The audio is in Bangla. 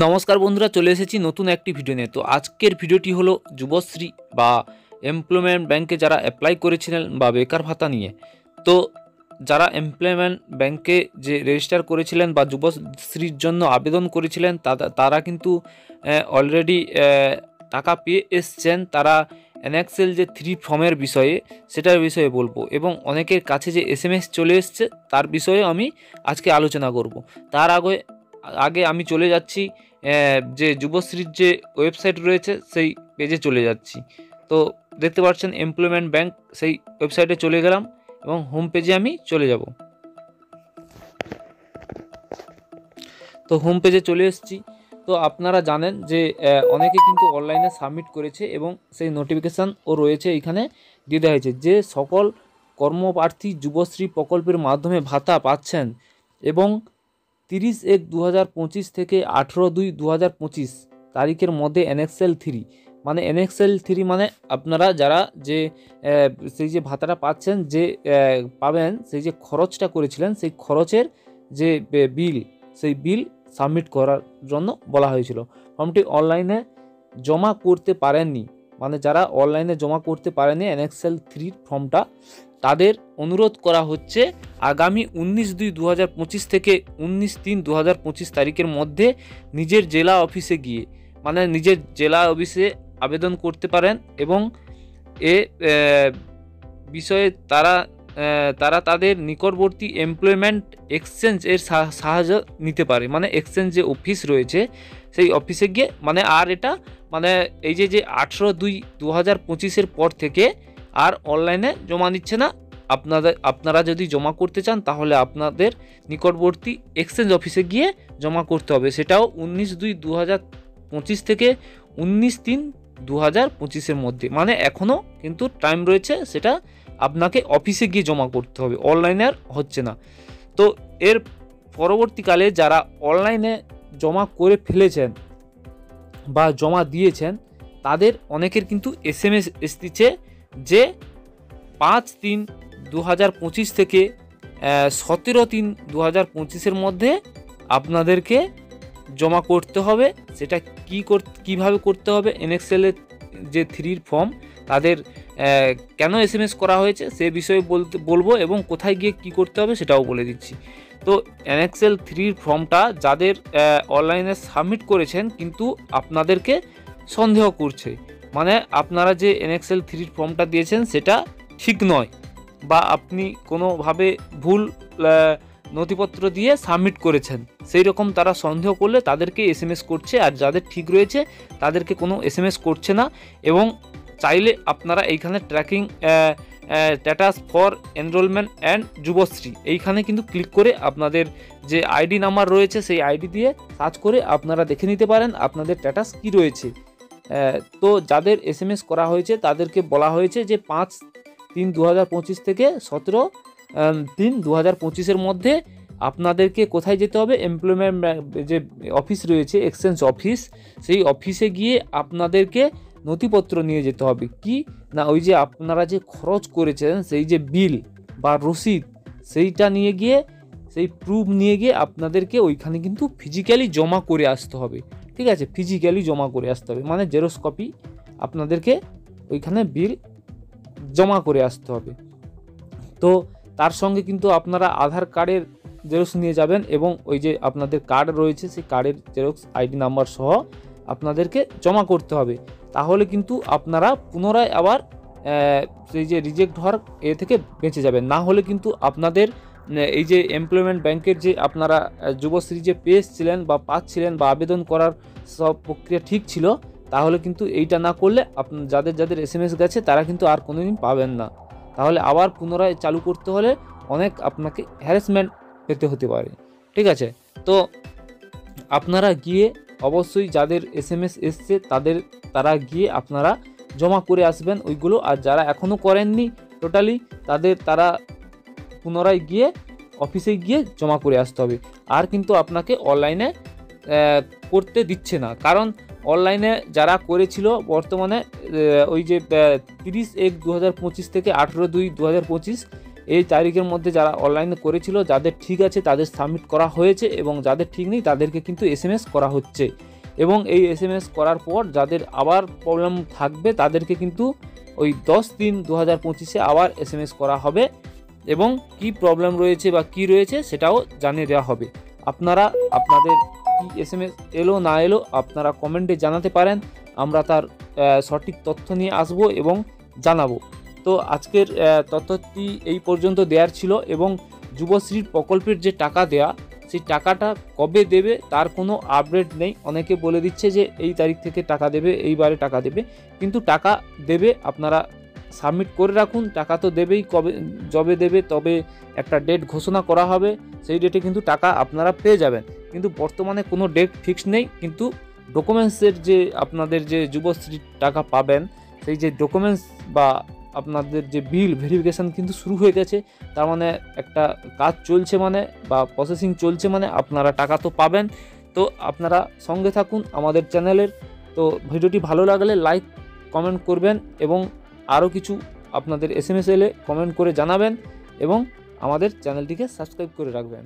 নমস্কার বন্ধুরা, চলে এসেছি নতুন একটি ভিডিও নিয়ে। তো আজকের ভিডিওটি হলো যুবশ্রী বা এমপ্লয়মেন্ট ব্যাংকে যারা অ্যাপ্লাই করেছিলেন বা বেকার ভাতা নিয়ে। তো যারা এমপ্লয়মেন্ট ব্যাংকে যে রেজিস্টার করেছিলেন বা যুবশ্রীর জন্য আবেদন করেছিলেন তারা কিন্তু অলরেডি টাকা পেয়ে এসছেন। তারা এনএক্সএল যে 3 ফর্মের বিষয়ে সেটার বিষয়ে বলবো, এবং অনেকের কাছে যে SMS চলে এসছে তার বিষয়ে আমি আজকে আলোচনা করব। তার আগে আমি চলে যাচ্ছি যে যুবশ্রীর যে ওয়েবসাইট রয়েছে সেই পেজে চলে যাচ্ছি। তো দেখতে পাচ্ছেন এমপ্লয়মেন্ট ব্যাংক, সেই ওয়েবসাইটে চলে গেলাম এবং হোম পেজে আমি চলে যাব। তো হোম পেজে চলে এসেছি। তো আপনারা জানেন যে অনেকে কিন্তু অনলাইনে সাবমিট করেছে এবং সেই নোটিফিকেশানও রয়েছে, এখানে দিয়ে দেওয়া হয়েছে যে সকল কর্মপ্রার্থী যুবশ্রী প্রকল্পের মাধ্যমে ভাতা পাচ্ছেন এবং 30/1/2025 থেকে 18/2/2025 তারিখের মধ্যে NXL 3 মানে NXL 3 মানে আপনারা যারা যে সেই যে ভাতাটা পাচ্ছেন, যে পাবেন, সেই যে খরচটা করেছিলেন সেই খরচের যে বিল, সেই বিল সাবমিট করার জন্য বলা হয়েছিল। ফর্মটি অনলাইনে জমা করতে পারেননি, মানে যারা অনলাইনে জমা করতে পারেনি NXL 3 ফর্মটা, তাদের অনুরোধ করা হচ্ছে আগামী 19/2/2025 থেকে 19/3/2025 তারিখের মধ্যে নিজের জেলা অফিসে গিয়ে, মানে নিজের জেলা অফিসে আবেদন করতে পারেন এবং এ বিষয়ে তারা তাদের নিকটবর্তী এমপ্লয়মেন্ট এক্সচেঞ্জ এর সাহায্য নিতে পারে। মানে এক্সচেঞ্জ যে অফিস রয়েছে সেই অফিসে গিয়ে, মানে আর এটা মানে এই যে 18/2/2025 পর থেকে আর অনলাইনে জমা নিচ্ছে না। আপনারা যদি জমা করতে চান তাহলে আপনাদের নিকটবর্তী এক্সচেঞ্জ অফিসে গিয়ে জমা করতে হবে। সেটাও 19/2/2025 থেকে 19/3/2025 মধ্যে, মানে এখনও কিন্তু টাইম রয়েছে। সেটা আপনাকে অফিসে গিয়ে জমা করতে হবে, অনলাইনে আর হচ্ছে না। তো এর পরবর্তীকালে যারা অনলাইনে জমা করে ফেলেছেন বা জমা দিয়েছেন তাদের অনেকের কিন্তু SMS এসেছে যে 5/3/2025 থেকে 17/3/2025 মধ্যে আপনাদেরকে জমা করতে হবে। সেটা কিভাবে করতে হবে, NXL-এর যে 3 ফর্ম তাদের কেন SMS করা হয়েছে সে বিষয়ে বলবো এবং কোথায় গিয়ে কি করতে হবে সেটাও বলে দিচ্ছি। তো NXL 3 ফর্মটা যাদের অনলাইনে সাবমিট করেছেন কিন্তু আপনাদেরকে সন্দেহ করছে, মানে আপনারা যে NXL 3 ফর্মটা দিয়েছেন সেটা ঠিক নয়, বা আপনি কোনোভাবে ভুল নথিপত্র দিয়ে সাবমিট করেছেন, সেই রকম তারা সন্দেহ করলে তাদেরকে SMS করছে। আর যাদের ঠিক রয়েছে তাদেরকে কোনো SMS করছে না। এবং চাইলে আপনারা এইখানে tracking status for enrolment and Yuvashree এইখানে কিন্তু ক্লিক করে আপনাদের যে ID নাম্বার রয়েছে সেই ID দিয়ে সার্চ করে আপনারা দেখে নিতে পারেন আপনাদের স্ট্যাটাস কী রয়েছে। তো যাদের SMS করা হয়েছে তাদেরকে বলা হয়েছে যে 5/3/2025 থেকে 17/3/2025 মধ্যে আপনাদেরকে কোথায় যেতে হবে, এমপ্লয়মেন্ট যে অফিস রয়েছে এক্সচেঞ্জ অফিস, সেই অফিসে গিয়ে আপনাদেরকে নথিপত্র নিয়ে যেতে হবে। কি না, ওই যে আপনারা যে খরচ করেছেন সেই যে বিল বা রসিদ, সেইটা নিয়ে গিয়ে, সেই প্রুফ নিয়ে গিয়ে আপনাদেরকে ওইখানে কিন্তু ফিজিক্যালি জমা করে আসতে হবে। ঠিক আছে, ফিজিক্যালি জমা করে আসতে হবে, মানে জেরক্স কপি আপনাদেরকে ওইখানে বিল জমা করে আসতে হবে। তো তার সঙ্গে কিন্তু আপনারা আধার কার্ডের জেরক্স নিয়ে যাবেন এবং ওই যে আপনাদের কার্ড রয়েছে সেই কার্ডের জেরক্স ID নাম্বার সহ আপনাদেরকে জমা করতে হবে। তাহলে কিন্তু আপনারা পুনরায় আবার সেই যে রিজেক্ট হওয়ার থেকে বেঁচে যাবেন। না হলে কিন্তু আপনাদের এই যে এমপ্লয়মেন্ট ব্যাংকের যে আপনারা যুবশ্রী যে পেয়েছিলেন বা পাচ্ছিলেন বা আবেদন করার সব প্রক্রিয়া ঠিক ছিল, তাহলে কিন্তু এইটা না করলে যাদের SMS গেছে তারা কিন্তু আর কোনোদিন পাবেন না। তাহলে আবার পুনরায় চালু করতে হলে অনেক আপনাকে হ্যারাসমেন্ট পেতে হতে পারে। ঠিক আছে, তো আপনারা গিয়ে অবশ্যই যাদের SMS এসছে তারা গিয়ে আপনারা জমা করে আসবেন ওইগুলো। আর যারা এখনও করেননি টোটালি তারা পুনরায় গিয়ে অফিসে গিয়ে জমা করে আসতে হবে। আর কিন্তু আপনাকে অনলাইনে করতে দিচ্ছে না, কারণ অনলাইনে যারা করেছিল বর্তমানে ওই যে 30/1/2025 থেকে 18/2/2025 এই তারিখের মধ্যে যারা অনলাইনে করেছিল, যাদের ঠিক আছে তাদের সাবমিট করা হয়েছে, এবং যাদের ঠিক নেই তাদেরকে কিন্তু SMS করা হচ্ছে। এবং এই SMS করার পর যাদের আবার প্রবলেম থাকবে তাদেরকে কিন্তু ওই 10/3/2025 আবার SMS করা হবে, এবং কি প্রবলেম রয়েছে বা কি রয়েছে সেটাও জানিয়ে দেওয়া হবে। আপনারা আপনাদের কি SMS এলো না এলো আপনারা কমেন্টে জানাতে পারেন, আমরা তার সঠিক তথ্য নিয়ে আসব এবং জানাবো। তো আজকের তথ্যটি এই পর্যন্ত দেওয়ার ছিল। এবং যুবশ্রী প্রকল্পের যে টাকা দেয়া, সেই টাকাটা কবে দেবে তার কোনো আপডেট নেই। অনেকে বলে দিচ্ছে যে এই তারিখ থেকে টাকা দেবে, এইবারে টাকা দেবে, কিন্তু টাকা দেবে। আপনারা সাবমিট করে রাখুন, টাকা তো দেবেই। কবে যবে দেবে তবে একটা ডেট ঘোষণা করা হবে, সেই ডেটে কিন্তু টাকা আপনারা পেয়ে যাবেন। কিন্তু বর্তমানে কোনো ডেট ফিক্স নেই। কিন্তু ডকুমেন্টসের যে আপনাদের যে যুবশ্রী টাকা পাবেন, সেই যে ডকুমেন্টস বা আপনাদের যে বিল ভেরিফিকেশান কিন্তু শুরু হয়ে গেছে। তার মানে একটা কাজ চলছে মানে বা প্রসেসিং চলছে মানে আপনারা টাকা তো পাবেন। তো আপনারা সঙ্গে থাকুন আমাদের চ্যানেলের। তো ভিডিওটি ভালো লাগলে লাইক কমেন্ট করবেন, এবং আরও কিছু আপনাদের SMS এলে কমেন্ট করে জানাবেন, এবং আমাদের চ্যানেলটিকে সাবস্ক্রাইব করে রাখবেন।